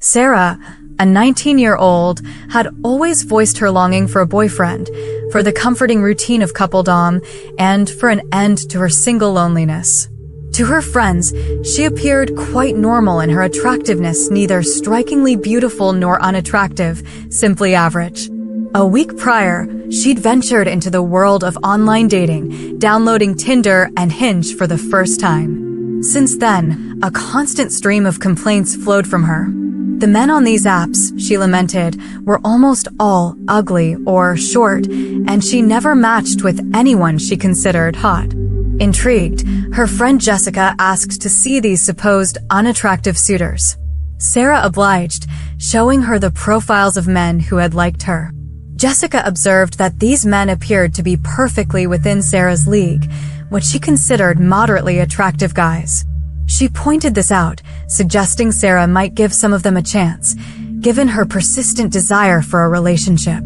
Sarah, a 19-year-old, had always voiced her longing for a boyfriend, for the comforting routine of couple dom, and for an end to her single loneliness. To her friends, she appeared quite normal in her attractiveness, neither strikingly beautiful nor unattractive, simply average. A week prior, she'd ventured into the world of online dating, downloading Tinder and Hinge for the first time. Since then, a constant stream of complaints flowed from her. The men on these apps, she lamented, were almost all ugly or short, and she never matched with anyone she considered hot. Intrigued, her friend Jessica asked to see these supposed unattractive suitors. Sarah obliged, showing her the profiles of men who had liked her. Jessica observed that these men appeared to be perfectly within Sarah's league, what she considered moderately attractive guys. She pointed this out, suggesting Sarah might give some of them a chance, given her persistent desire for a relationship.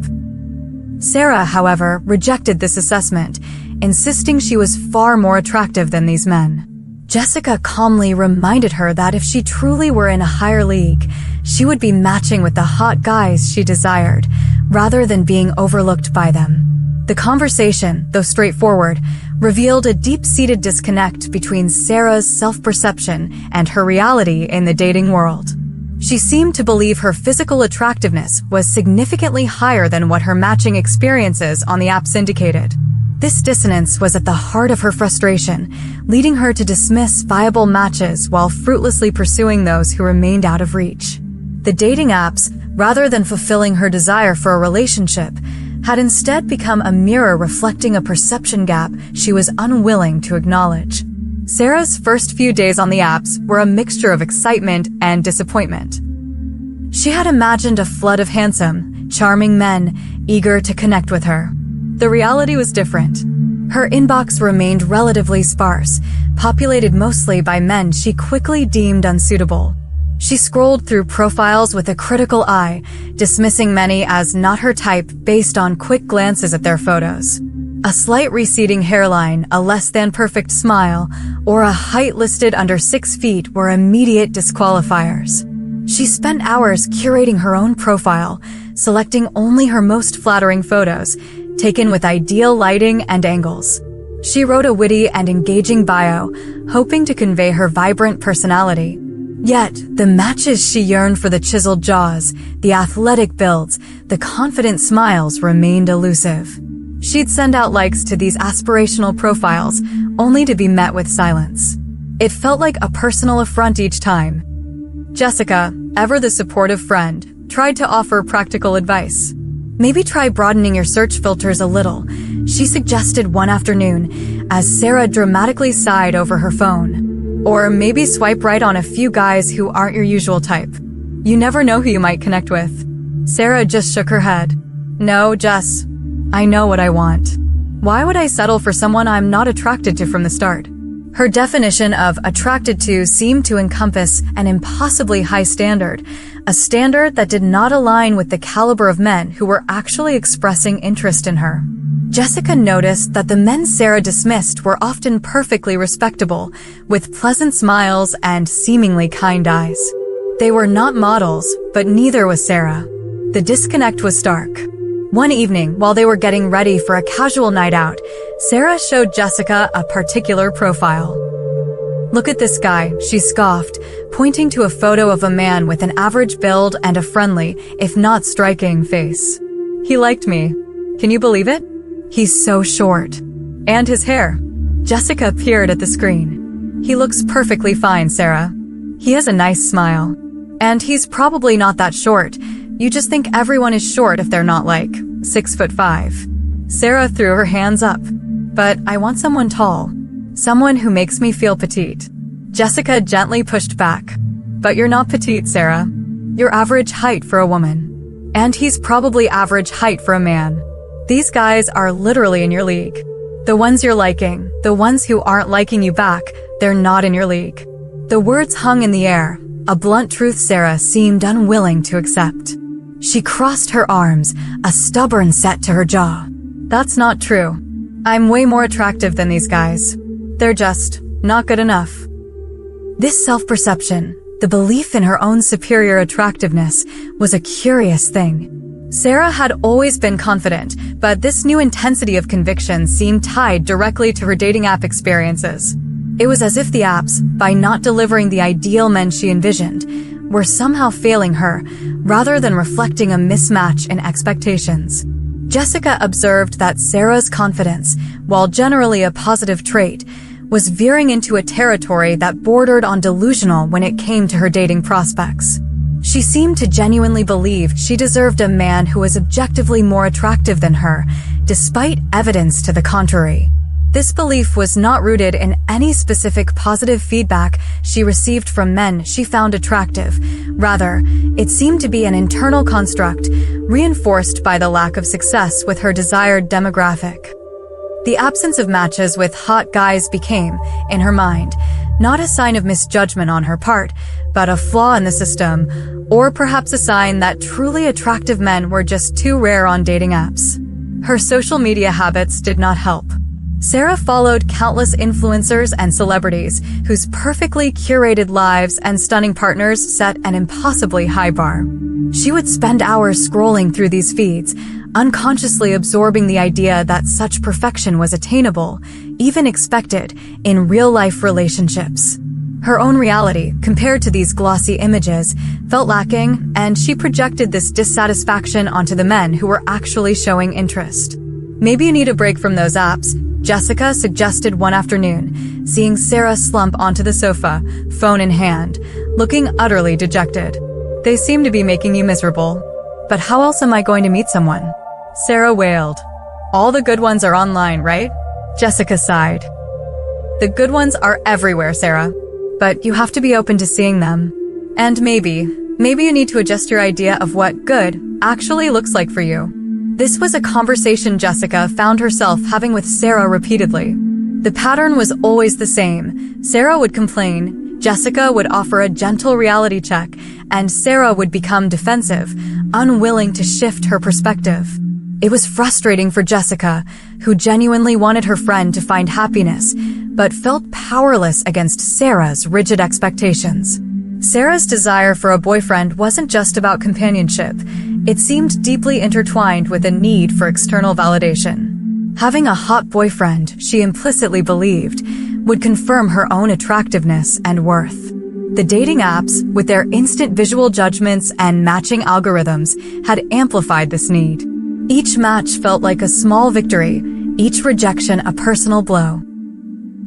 Sarah, however, rejected this assessment, insisting she was far more attractive than these men. Jessica calmly reminded her that if she truly were in a higher league, she would be matching with the hot guys she desired, rather than being overlooked by them. The conversation, though straightforward, revealed a deep-seated disconnect between Sarah's self-perception and her reality in the dating world. She seemed to believe her physical attractiveness was significantly higher than what her matching experiences on the apps indicated. This dissonance was at the heart of her frustration, leading her to dismiss viable matches while fruitlessly pursuing those who remained out of reach. The dating apps, rather than fulfilling her desire for a relationship, had instead become a mirror reflecting a perception gap she was unwilling to acknowledge. Sarah's first few days on the apps were a mixture of excitement and disappointment. She had imagined a flood of handsome, charming men eager to connect with her. The reality was different. Her inbox remained relatively sparse, populated mostly by men she quickly deemed unsuitable. She scrolled through profiles with a critical eye, dismissing many as not her type based on quick glances at their photos. A slight receding hairline, a less-than-perfect smile, or a height listed under 6 feet were immediate disqualifiers. She spent hours curating her own profile, selecting only her most flattering photos, taken with ideal lighting and angles. She wrote a witty and engaging bio, hoping to convey her vibrant personality. Yet, the matches she yearned for, the chiseled jaws, the athletic builds, the confident smiles, remained elusive. She'd send out likes to these aspirational profiles, only to be met with silence. It felt like a personal affront each time. Jessica, ever the supportive friend, tried to offer practical advice. Maybe try broadening your search filters a little, she suggested one afternoon, as Sarah dramatically sighed over her phone. Or maybe swipe right on a few guys who aren't your usual type. You never know who you might connect with. Sarah just shook her head. No, Jess. I know what I want. Why would I settle for someone I'm not attracted to from the start? Her definition of attracted to seemed to encompass an impossibly high standard, a standard that did not align with the caliber of men who were actually expressing interest in her. Jessica noticed that the men Sarah dismissed were often perfectly respectable, with pleasant smiles and seemingly kind eyes. They were not models, but neither was Sarah. The disconnect was stark. One evening, while they were getting ready for a casual night out, Sarah showed Jessica a particular profile. Look at this guy, she scoffed, pointing to a photo of a man with an average build and a friendly, if not striking, face. He liked me. Can you believe it? He's so short. And his hair. Jessica peered at the screen. He looks perfectly fine, Sarah. He has a nice smile. And he's probably not that short. You just think everyone is short if they're not like 6'5". Sarah threw her hands up. But I want someone tall. Someone who makes me feel petite. Jessica gently pushed back. But you're not petite, Sarah. You're average height for a woman. And he's probably average height for a man. These guys are literally in your league. The ones you're liking, the ones who aren't liking you back, they're not in your league. The words hung in the air, a blunt truth Sarah seemed unwilling to accept. She crossed her arms, a stubborn set to her jaw. That's not true. I'm way more attractive than these guys. They're just not good enough. This self-perception, The belief in her own superior attractiveness was a curious thing. Sarah had always been confident, but this new intensity of conviction seemed tied directly to her dating app experiences. It was as if the apps, by not delivering the ideal men she envisioned, were somehow failing her, rather than reflecting a mismatch in expectations. Jessica observed that Sarah's confidence, while generally a positive trait, was veering into a territory that bordered on delusional when it came to her dating prospects. She seemed to genuinely believe she deserved a man who was objectively more attractive than her, despite evidence to the contrary. This belief was not rooted in any specific positive feedback she received from men she found attractive. Rather, it seemed to be an internal construct, reinforced by the lack of success with her desired demographic. The absence of matches with hot guys became, in her mind, not a sign of misjudgment on her part, but a flaw in the system, or perhaps a sign that truly attractive men were just too rare on dating apps. Her social media habits did not help. Sarah followed countless influencers and celebrities whose perfectly curated lives and stunning partners set an impossibly high bar. She would spend hours scrolling through these feeds, unconsciously absorbing the idea that such perfection was attainable, even expected, in real-life relationships. Her own reality, compared to these glossy images, felt lacking, and she projected this dissatisfaction onto the men who were actually showing interest. "Maybe you need a break from those apps," Jessica suggested one afternoon, seeing Sarah slump onto the sofa, phone in hand, looking utterly dejected. "They seem to be making you miserable. But how else am I going to meet someone?" Sarah wailed. "All the good ones are online, right?" Jessica sighed. "The good ones are everywhere, Sarah. But you have to be open to seeing them. And maybe you need to adjust your idea of what good actually looks like for you." This was a conversation Jessica found herself having with Sarah repeatedly. The pattern was always the same. Sarah would complain, Jessica would offer a gentle reality check, and Sarah would become defensive, unwilling to shift her perspective. It was frustrating for Jessica, who genuinely wanted her friend to find happiness, but felt powerless against Sarah's rigid expectations. Sarah's desire for a boyfriend wasn't just about companionship. It seemed deeply intertwined with a need for external validation. Having a hot boyfriend, she implicitly believed, would confirm her own attractiveness and worth. The dating apps, with their instant visual judgments and matching algorithms, had amplified this need. Each match felt like a small victory, each rejection a personal blow.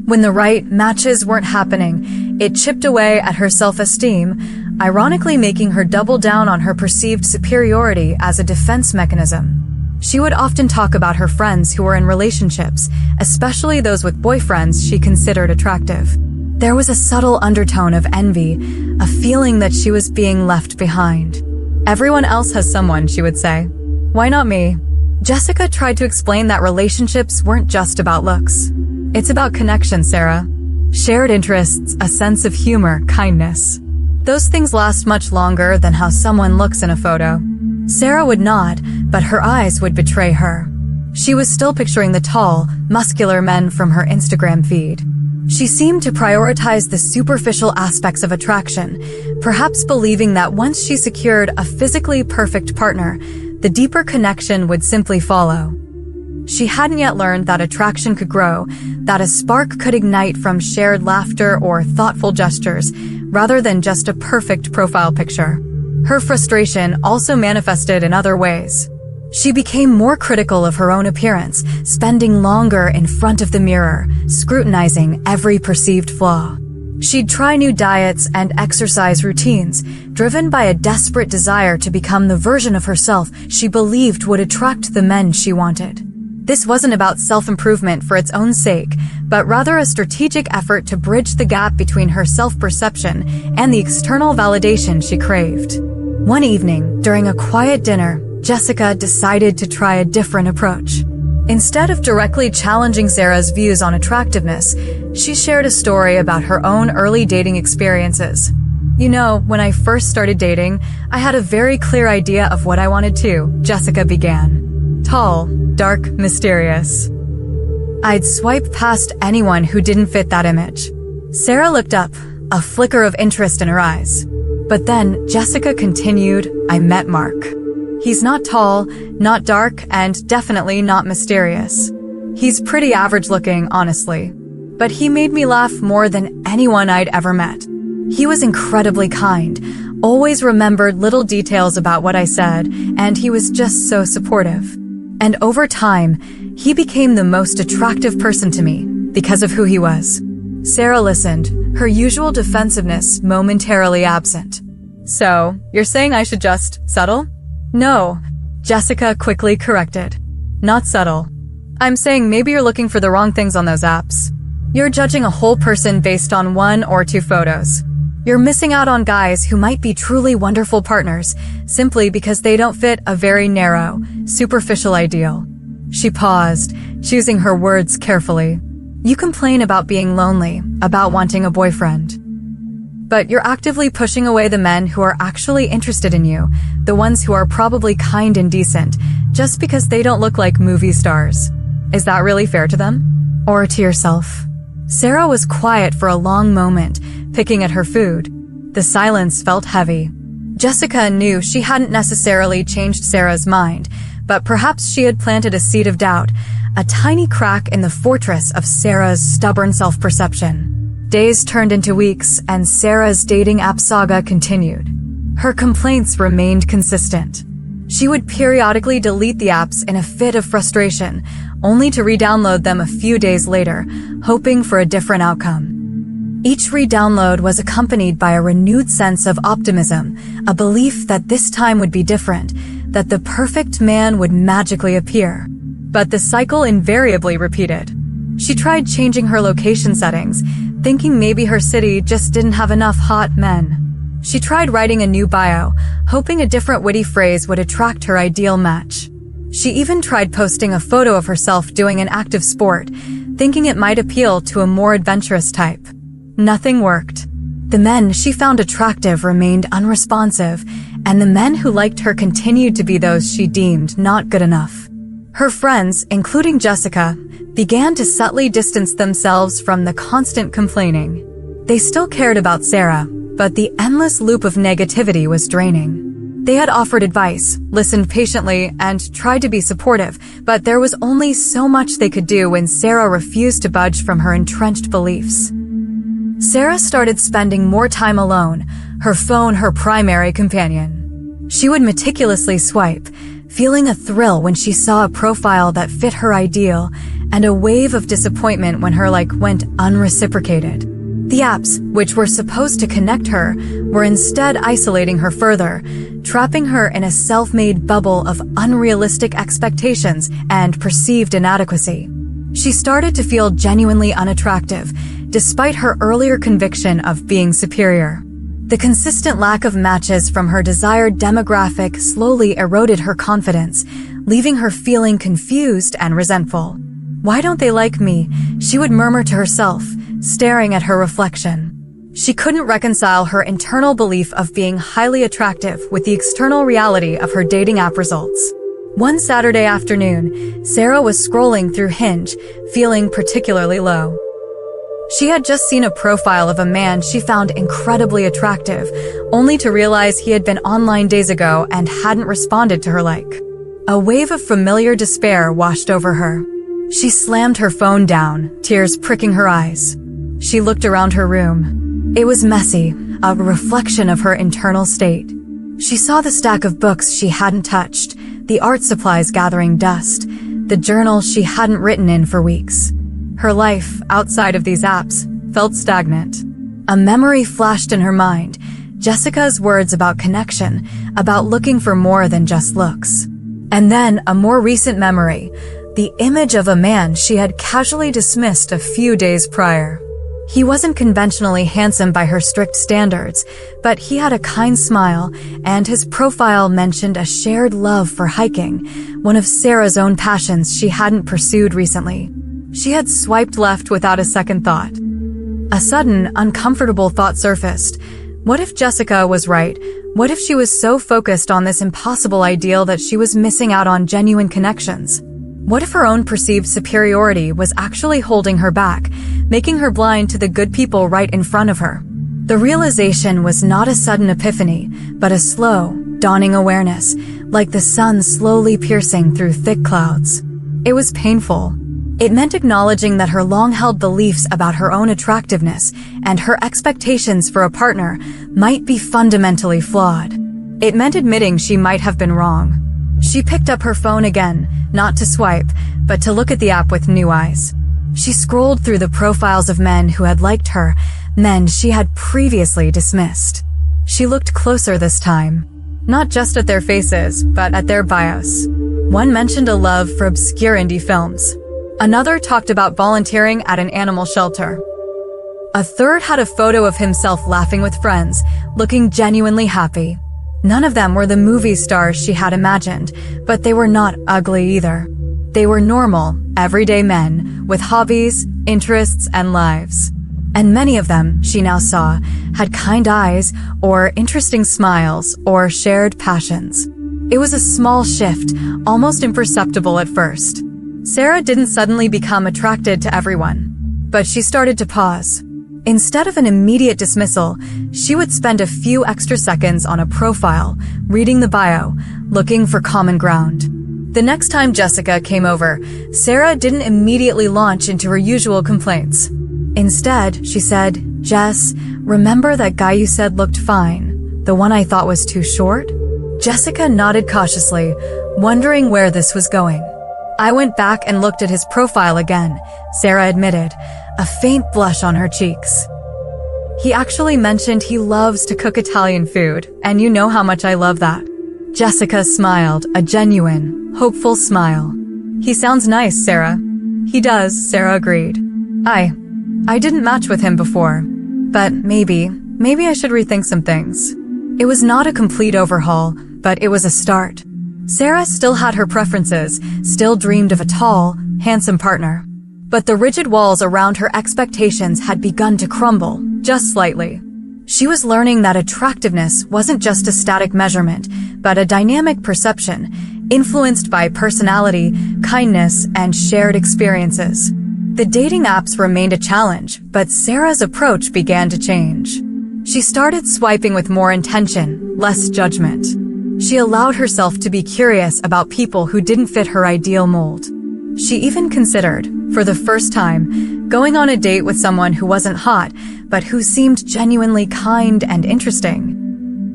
When the right matches weren't happening, it chipped away at her self-esteem, ironically making her double down on her perceived superiority as a defense mechanism. She would often talk about her friends who were in relationships, especially those with boyfriends she considered attractive. There was a subtle undertone of envy, a feeling that she was being left behind. "Everyone else has someone," she would say. "Why not me?" Jessica tried to explain that relationships weren't just about looks. It's about connection, Sarah. Shared interests, a sense of humor, kindness. Those things last much longer than how someone looks in a photo. Sarah would nod, but her eyes would betray her. She was still picturing the tall, muscular men from her Instagram feed. She seemed to prioritize the superficial aspects of attraction, perhaps believing that once she secured a physically perfect partner, the deeper connection would simply follow. She hadn't yet learned that attraction could grow, that a spark could ignite from shared laughter or thoughtful gestures, rather than just a perfect profile picture. Her frustration also manifested in other ways. She became more critical of her own appearance, spending longer in front of the mirror, scrutinizing every perceived flaw. She'd try new diets and exercise routines, driven by a desperate desire to become the version of herself she believed would attract the men she wanted. This wasn't about self-improvement for its own sake, but rather a strategic effort to bridge the gap between her self-perception and the external validation she craved. One evening, during a quiet dinner, Jessica decided to try a different approach. Instead of directly challenging Sarah's views on attractiveness, she shared a story about her own early dating experiences. "You know, when I first started dating, I had a very clear idea of what I wanted to," Jessica began. "Tall, dark, mysterious. I'd swipe past anyone who didn't fit that image." Sarah looked up, a flicker of interest in her eyes. But then Jessica continued, "I met Mark. He's not tall, not dark, and definitely not mysterious. He's pretty average looking, honestly. But he made me laugh more than anyone I'd ever met. He was incredibly kind, always remembered little details about what I said, and he was just so supportive. And over time, he became the most attractive person to me because of who he was." Sarah listened, her usual defensiveness momentarily absent. "So, you're saying I should just settle?" "No," Jessica quickly corrected. "Not settle. I'm saying maybe you're looking for the wrong things on those apps. You're judging a whole person based on 1 or 2 photos. You're missing out on guys who might be truly wonderful partners simply because they don't fit a very narrow, superficial ideal." She paused, choosing her words carefully. "You complain about being lonely, about wanting a boyfriend. But you're actively pushing away the men who are actually interested in you, the ones who are probably kind and decent, just because they don't look like movie stars. Is that really fair to them? Or to yourself?" Sarah was quiet for a long moment, picking at her food. The silence felt heavy. Jessica knew she hadn't necessarily changed Sarah's mind, but perhaps she had planted a seed of doubt, a tiny crack in the fortress of Sarah's stubborn self-perception. Days turned into weeks, and Sarah's dating app saga continued. Her complaints remained consistent. She would periodically delete the apps in a fit of frustration, only to re-download them a few days later, hoping for a different outcome. Each re-download was accompanied by a renewed sense of optimism, a belief that this time would be different, that the perfect man would magically appear. But the cycle invariably repeated. She tried changing her location settings, thinking maybe her city just didn't have enough hot men. She tried writing a new bio, hoping a different witty phrase would attract her ideal match. She even tried posting a photo of herself doing an active sport, thinking it might appeal to a more adventurous type. Nothing worked. The men she found attractive remained unresponsive, and the men who liked her continued to be those she deemed not good enough. Her friends, including Jessica, began to subtly distance themselves from the constant complaining. They still cared about Sarah, but the endless loop of negativity was draining. They had offered advice, listened patiently, and tried to be supportive, but there was only so much they could do when Sarah refused to budge from her entrenched beliefs. Sarah started spending more time alone, her phone her primary companion. She would meticulously swipe, feeling a thrill when she saw a profile that fit her ideal, and a wave of disappointment when her like went unreciprocated. The apps, which were supposed to connect her, were instead isolating her further, trapping her in a self-made bubble of unrealistic expectations and perceived inadequacy. She started to feel genuinely unattractive, despite her earlier conviction of being superior. The consistent lack of matches from her desired demographic slowly eroded her confidence, leaving her feeling confused and resentful. "Why don't they like me?" she would murmur to herself, staring at her reflection. She couldn't reconcile her internal belief of being highly attractive with the external reality of her dating app results. One Saturday afternoon, Sarah was scrolling through Hinge, feeling particularly low. She had just seen a profile of a man she found incredibly attractive, only to realize he had been online days ago and hadn't responded to her like. A wave of familiar despair washed over her. She slammed her phone down, tears pricking her eyes. She looked around her room. It was messy, a reflection of her internal state. She saw the stack of books she hadn't touched, the art supplies gathering dust, the journal she hadn't written in for weeks. Her life, outside of these apps, felt stagnant. A memory flashed in her mind, Jessica's words about connection, about looking for more than just looks. And then a more recent memory, the image of a man she had casually dismissed a few days prior. He wasn't conventionally handsome by her strict standards, but he had a kind smile, and his profile mentioned a shared love for hiking, one of Sarah's own passions she hadn't pursued recently. She had swiped left without a second thought. A sudden, uncomfortable thought surfaced. What if Jessica was right? What if she was so focused on this impossible ideal that she was missing out on genuine connections? What if her own perceived superiority was actually holding her back, making her blind to the good people right in front of her? The realization was not a sudden epiphany, but a slow, dawning awareness, like the sun slowly piercing through thick clouds. It was painful. It meant acknowledging that her long-held beliefs about her own attractiveness and her expectations for a partner might be fundamentally flawed. It meant admitting she might have been wrong. She picked up her phone again, not to swipe, but to look at the app with new eyes. She scrolled through the profiles of men who had liked her, men she had previously dismissed. She looked closer this time, not just at their faces, but at their bios. One mentioned a love for obscure indie films. Another talked about volunteering at an animal shelter. A third had a photo of himself laughing with friends, looking genuinely happy. None of them were the movie stars she had imagined, but they were not ugly either. They were normal, everyday men, with hobbies, interests, and lives. And many of them, she now saw, had kind eyes, or interesting smiles, or shared passions. It was a small shift, almost imperceptible at first. Sarah didn't suddenly become attracted to everyone, but she started to pause. Instead of an immediate dismissal, she would spend a few extra seconds on a profile, reading the bio, looking for common ground. The next time Jessica came over, Sarah didn't immediately launch into her usual complaints. Instead, she said, "Jess, remember that guy you said looked fine? The one I thought was too short?" Jessica nodded cautiously, wondering where this was going. "I went back and looked at his profile again," Sarah admitted, a faint blush on her cheeks. "He actually mentioned he loves to cook Italian food, and you know how much I love that." Jessica smiled, a genuine, hopeful smile. "He sounds nice, Sarah." "He does," Sarah agreed. I didn't match with him before, but maybe I should rethink some things." It was not a complete overhaul, but it was a start. Sarah still had her preferences, still dreamed of a tall, handsome partner. But the rigid walls around her expectations had begun to crumble, just slightly. She was learning that attractiveness wasn't just a static measurement, but a dynamic perception, influenced by personality, kindness, and shared experiences. The dating apps remained a challenge, but Sarah's approach began to change. She started swiping with more intention, less judgment. She allowed herself to be curious about people who didn't fit her ideal mold. She even considered, for the first time, going on a date with someone who wasn't hot, but who seemed genuinely kind and interesting.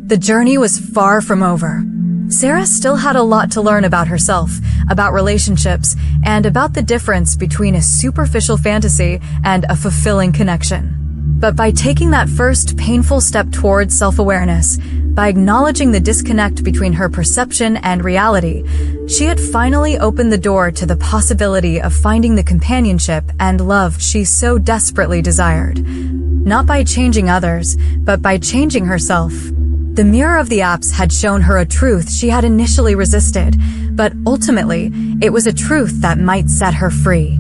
The journey was far from over. Sarah still had a lot to learn about herself, about relationships, and about the difference between a superficial fantasy and a fulfilling connection. But by taking that first painful step towards self-awareness, by acknowledging the disconnect between her perception and reality, she had finally opened the door to the possibility of finding the companionship and love she so desperately desired. Not by changing others, but by changing herself. The mirror of the apps had shown her a truth she had initially resisted, but ultimately, it was a truth that might set her free.